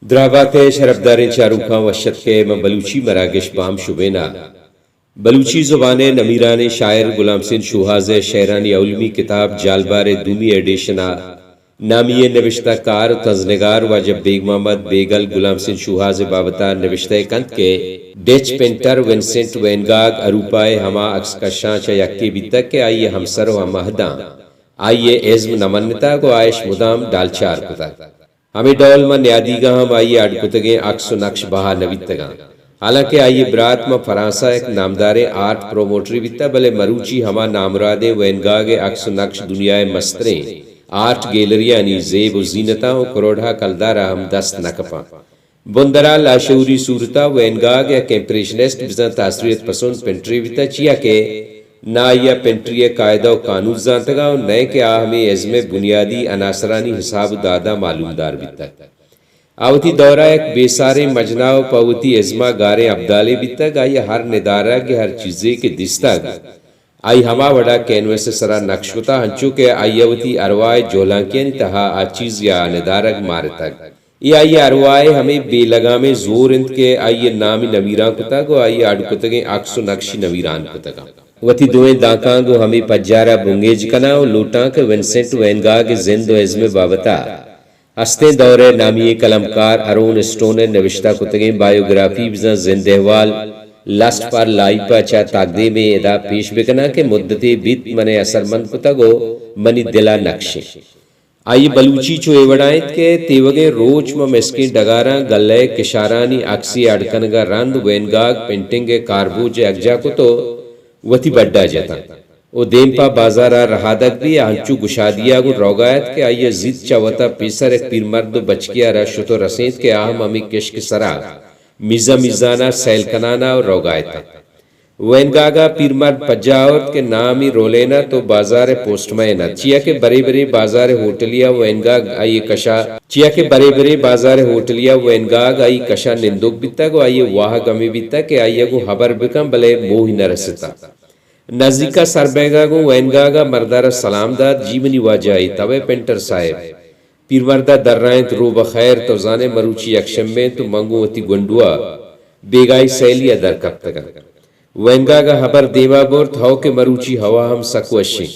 درابات شرفدار چاروخاں وشت کے میں بلوچی مراگش بام شبینا بلوچی زبان نمیران شاعر غلام سن شوہاز شعرانی علمی کتاب جالبار دومی ایڈیشنا نامی نوشتہ کار تزنگار واجب بیگ محمد بیگل غلام سن شوہاز بابتا نوشتہ کند کے ڈیچ پینٹر ونسنٹ وینگاگ اروپائے ہما اکس کشاں چا یکی بھی تک کہ آئیے ہمسر و ہمہداں آئیے ازم نمنتا کو آئش مدام ڈالچار کتا ہمیں ڈول میں نیادیگاں ہم آئیے اڈکتگیں عکس و نقش بہا نویتگاں حالانکہ آئیے برات میں فرانسہ ایک نامدار آرٹ پروموٹری بیتا بلے مروچی ہما نامرادے وینگاگ عکس و نقش دنیا مستریں آرٹ گیلریانی زیب و زینتاں و کروڑا کلدارا ہم دست نکپاں بندرا لاشعوری صورتا وینگاگ یا کیمپریشنسٹ بزن تاثریت پسند پینٹری بیتا چیا کہ نہ یا پینٹری قاعدہ و قانون زانتگا و نئے کہ ہمیں ازم بنیادی عناصرانی حساب دادا معلوم دار بیتا آوتی دورہ ایک بے سارے مجنا و پاوتی ازما گارے عبدالے بیتا گا یہ ہر ندارہ کے ہر چیزے کے دستا گا آئی ہما وڑا کینویس سرا نقشوتا ہنچو کہ آئی آوتی اروائے جولانکین تہا آ چیز یا ندارہ مارتا گا یہ آئی اروائے ہمیں بے لگا میں زور اند کے آئی نامی نویران کتا گو آئی آڈکتگیں عکس و نقشی نویران کتا گا وتی دوئیں داکاں گو ہمیں پجارہ بنگیج کنا و لوٹاں کے ونسنٹ وینگاگ زند و ازم بابتا ہستے دورے نامی کلمکار ارون سٹون نوشتہ کتگیں بایوگرافی بزن زندہوال لاسٹ پر لائپا چا تاگدے میں ادا پیش بکنا کہ مدتی بیت منی اثر مند کتگو منی دلا نقشیں آئی بلوچی چو ایوڑائیت کے تیوگیں روچ میں مسکین ڈگاراں گلے کشارانی اکسی اڑکنگا رند وینگاگ پینٹنگ کاربوج اگجا کو تو وتی بڑا جتا او دیم پا بازارا رہادک بھی آنچو گشادیا گو روگایت کے آئیے زید چاوتا پیسر ایک پیر مرد بچکیا را شتو رسید کے آہم ہمیں کشک سرا میزا میزانا سیل کنانا اور روگایتا وینگاگا پیر مرد پجاوت کے نامی رولینا تو بازار پوسٹ مینا چیا کے بڑے بڑے بازار ہوٹلیا وینگاگ آئیے کشا چیا کے بڑے بڑے بازار ہوٹلیا وینگاگ آئی کشا نندوک بیتا گو آئیے واہ گمی بیتا کہ آئیے گو حبر بکم بلے موہی نرستا نزدیکا سربیگا گو وینگاگا مردارہ سلام داد جیونی واجائی توے پینٹر صاحب پیر مردہ در رائیں تو رو بخیر تو زانے مروچی اکشم میں تو منگو اتی گنڈوا بیگائی سیلیا در کب تگا وینگاگا حبر دیوا بورت ہو کے مروچی ہوا ہم سکوشیں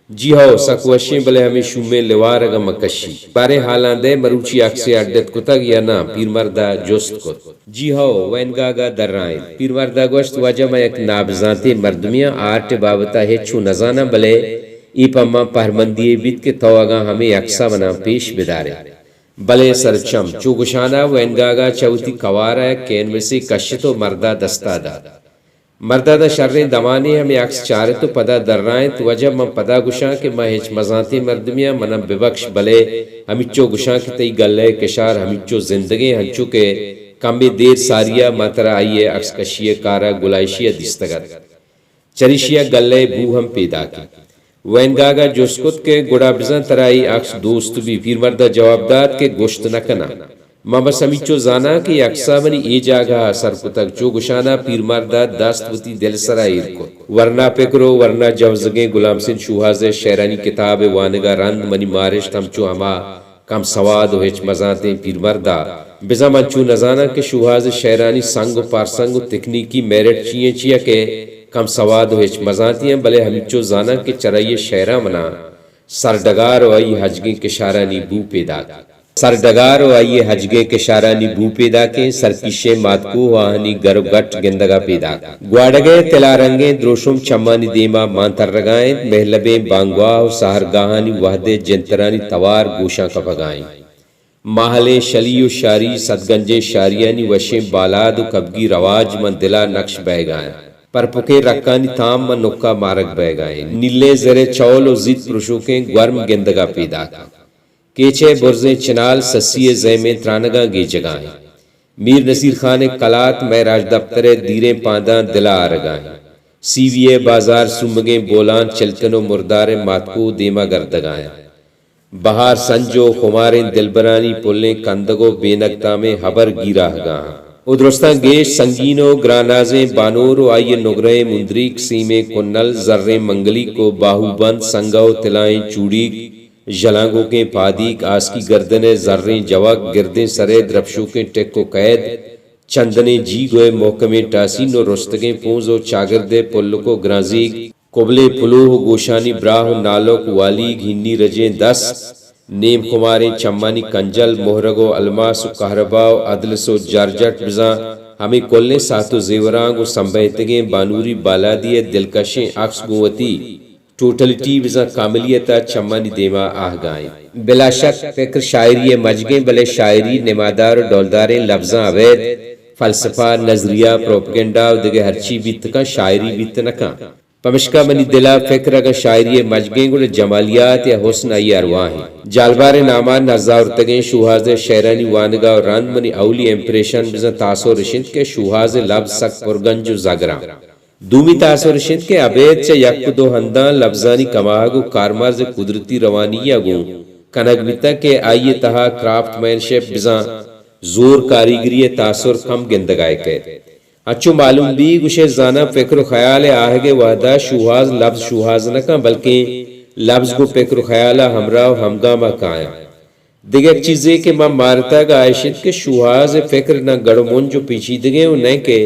جی ہو سکوشیں بلے ہمیں شومے لوارگا مکشی بارے حالان دے مروچی اکسے اڈت کتگ یا نا پیر مردہ جوست کت جی ہو وینگاگا در رائیں پیر مردہ گوشت واجہ میں ایک نابزانتے مردمیاں آرٹ بابتا ہے چھو نزانا بلے ای پاما پہرمندیے بیت کے توگا ہمیں اکسا بنا پیش بدارے بلے سرچم چوگشانا وینگاگا چوتی کوارا ہے کینویسی کشتو مردہ دستا دا مردہ دا شرین دمانے ہمیں عکس چارے تو پدا در رائیں تو وجہ من پدا گشاں کہ میں ہیچ مزانتی مردمیاں منم ببخش بلے ہمیچو گشاں کی تی گلے کشار ہمیچو زندگی ہنچو کے کمی دیر ساریا ماترہ آئیے عکس کشیے کارا گلائشیہ دستگت چریشیہ گلے بو ہم پیدا کی وینگاگا جوسکت کے گڑا بزن ترائی عکس دوست بھی پھر مردہ جواب داد کے گوشت نکنا ماما سمیچو زانا کہ اکسا منی ای جاگا اثر کتک چو گشانا پیر مردہ داستوتی دل سرائیر کو ورنہ پکرو ورنہ جوزگیں غلام سن شوہاز شعرانی کتاب وانگا رند منی مارش تمچو ہما کم سواد و ہچ مزانتے پیر مردہ بزا منچو نزانا کہ شوہاز شعرانی سنگ و پارسنگ و تکنیکی میرٹ چیئے چیئے کے کم سواد و ہچ مزانتی ہیں بلے ہمیچو زانا کہ چرائیے شعرہ منا سردگار و آئی حجگیں کشارانی بو پیدا کی سردگار و آئیے حجگے کے شارانی بو پیدا کے سرکیشے ماتکو واہنی گرو گٹ گندگا پیدا گواڑگے تلارنگیں دروشم چمانی دیما مانتر رگائیں محلبیں بانگواہ و سہرگاہانی وحدے جنترانی توار گوشاں کا پگائیں ماہلے شلی و شاری صدگنجے شاریانی وشیں بالاد و کبگی رواج من دلا نقش بہ گائیں پر پکے رکانی تام من نکا مارک بہ گائیں نیلے زرے چول و زید پرشوکیں گورم گندگا پیدا کیچے برزیں چنال سسیے زیمیں ترانگاں گے جگائیں میر نصیر خان کلات میں راج دفتر دیریں پانداں دلا آرگائیں سیویے بازار سمگیں بولان چلتن و مردار ماتکو دیما گردگائیں بہار سنجو خماریں دلبرانی پلیں کندگو بینکتا میں حبر گیرہ گاں ادرستان گیش سنگینو گرانازیں بانور و آئیے نگرے مندریک سیمیں کنل زریں منگلی کو باہو بند سنگو تلائیں چوڑی جلانگوں کے پادیک آس کی گردنیں زریں جوک گردیں سرے درپشوں کے ٹیک کو قید چندنے جی گوئے محکمیں ٹاسین و رستگیں پونز و چاگردے پلو کو گرازیگ قبلے پلوہ گوشانی براہ نالوک والی گھنی رجیں 10 نیم خماریں چمانی کنجل مہرگو الماس و کہرباؤ عدلس و جارجٹ بزاں ہمیں کلنے ساتھ و زیورانگ و سنبھیتگیں بانوری بالا دیے دلکشیں عکس گوتی ٹوٹلٹی بزاں کاملیتا چمانی دیما آہ گائیں بلا شک فکر شاعری مجگیں بلے شاعری نمادار و ڈولداریں لفظاں عوید فلسفہ نظریہ پروپگنڈا و دگے ہرچی بیت کا شاعری بیت نکا پمشکا منی دلا فکر اگر شاعری مجگیں گل جمالیات یا حسن آئی ارواہیں جالبار نامان نزاور تگیں شوہاز شیرانی وانگا و راند منی اولی امپریشن بزن تاثر رشند کے شوہاز لفظ سک پرگنج و زگران دومی تاثر رشند کے عبید چا یک دو ہندان لفظانی کماغو کارمارز قدرتی روانی گو کنگ بیتا کے آئیے تہا کرافٹ مین شپ بزن زور کاریگری تاثر کم گندگائے قید اچھو معلوم بھی گوشے زانا فکر و خیال آہگے وحدہ شوہاز لفظ شوہاز نکا بلکہ لفظ کو فکر و خیال ہمراہ و ہمگامہ کائیں دیگر چیزیں کہ ماں مارتا گا عائشت کے شوہاز فکر نہ گڑمون جو پیچیدگیں و نہ کہ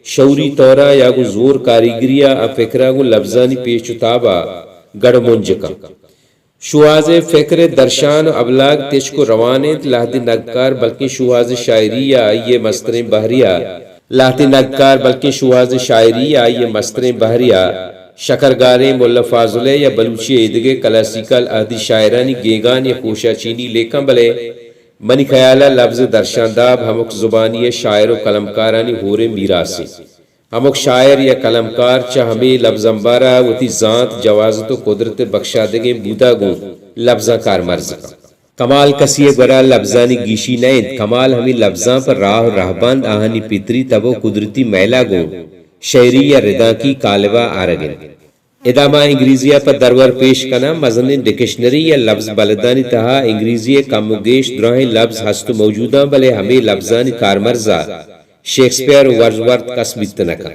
شعوری طورا یا گو زور کاریگریہ فکرہ گو لفظانی پیش چتابہ گڑمون جکا شوہاز فکر درشان و ابلاغ تشک و روانت لہد نگکار بلکہ شوہاز شاعری آئیے مستریں بحریہ لہد نگکار بلکہ شوہاز شاعری آئیے مستریں بحریہ شکرگاریں مولا فاضلے یا بلوچی ایدگے کلاسیکل اہدی شاعرانی گیگان یا کوشا چینی لیکن بلے منی خیالہ لفظ درشانداب ہمک زبانی شاعر و کلمکارانی ہورے میراسی ہمک شاعر یا کلمکار چا ہمیں لفظ امبارہ وتی ذات جوازت و قدرت بخشادگیں بودا گوں لفظاں کار مرز کا کمال کسی برا لفظانی گیشی نیند کمال ہمیں لفظاں پر راہ رہبند آہنی پتری تبو قدرتی میلا گوں شعری یا ردا کی کالبہ آرگن ادامہ انگریزیہ پر درور پیش کنا مزن ڈکشنری یا لفظ بلدانی تہا انگریزی کم و گیش دراہیں لفظ ہست موجودہ بلے ہمیں لفظانی کارمرزا شیکسپیر و ورزورت کس بیتنکا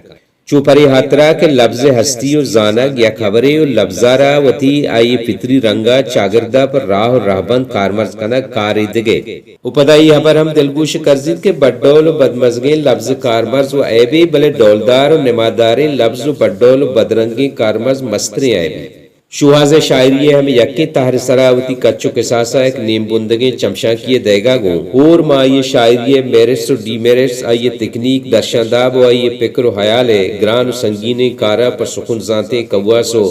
چوپری حاترہ کے لفظ ہستی و زانگ یا خبریں و لفظارہ وتی آئی پتری رنگا چاگردہ پر راہ و رہبند کارمرز کنا کاری دگے اپدائی حبر ہم دلگوش کرزید کے بڑڈول و بدمزگیں لفظ کارمرز و عیبی بلے ڈولدار و نماداریں لفظ و بڑڈول و بدرنگیں کارمرز مستریں عیبی شوہاز شاعری ہمیں یکی تحر سراوتی کچو کے ساسا ایک نیم بندگیں چمشاں کیے دے گا گوں اور ما آئیے شاعری میرٹس و ڈی میرٹس آئیے تکنیک درشانداب و آئیے پکر و حیالے گران و سنگین کارا پر سخن زانتے کواسو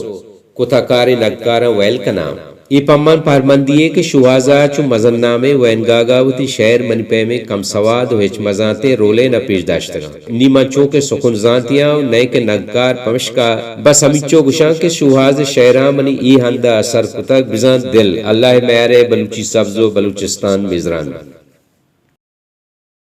کتاکار نگکارا ویل کا نام ای پمان پارمندیے کہ شوہازہ چو مزن نامے وینگاگاوتی شہر منپے میں کم سواد و ہچ مزانتے رولے نہ پیش داشتگا نیما چو کے سخن زانتیاں و نئے کے نگکار پمشکا بس ہمی چو گشاں کے شوہاز شہران منی ای ہندہ اثر کتاک بزان دل اللہ میارے بلوچی سبز و بلوچستان مزران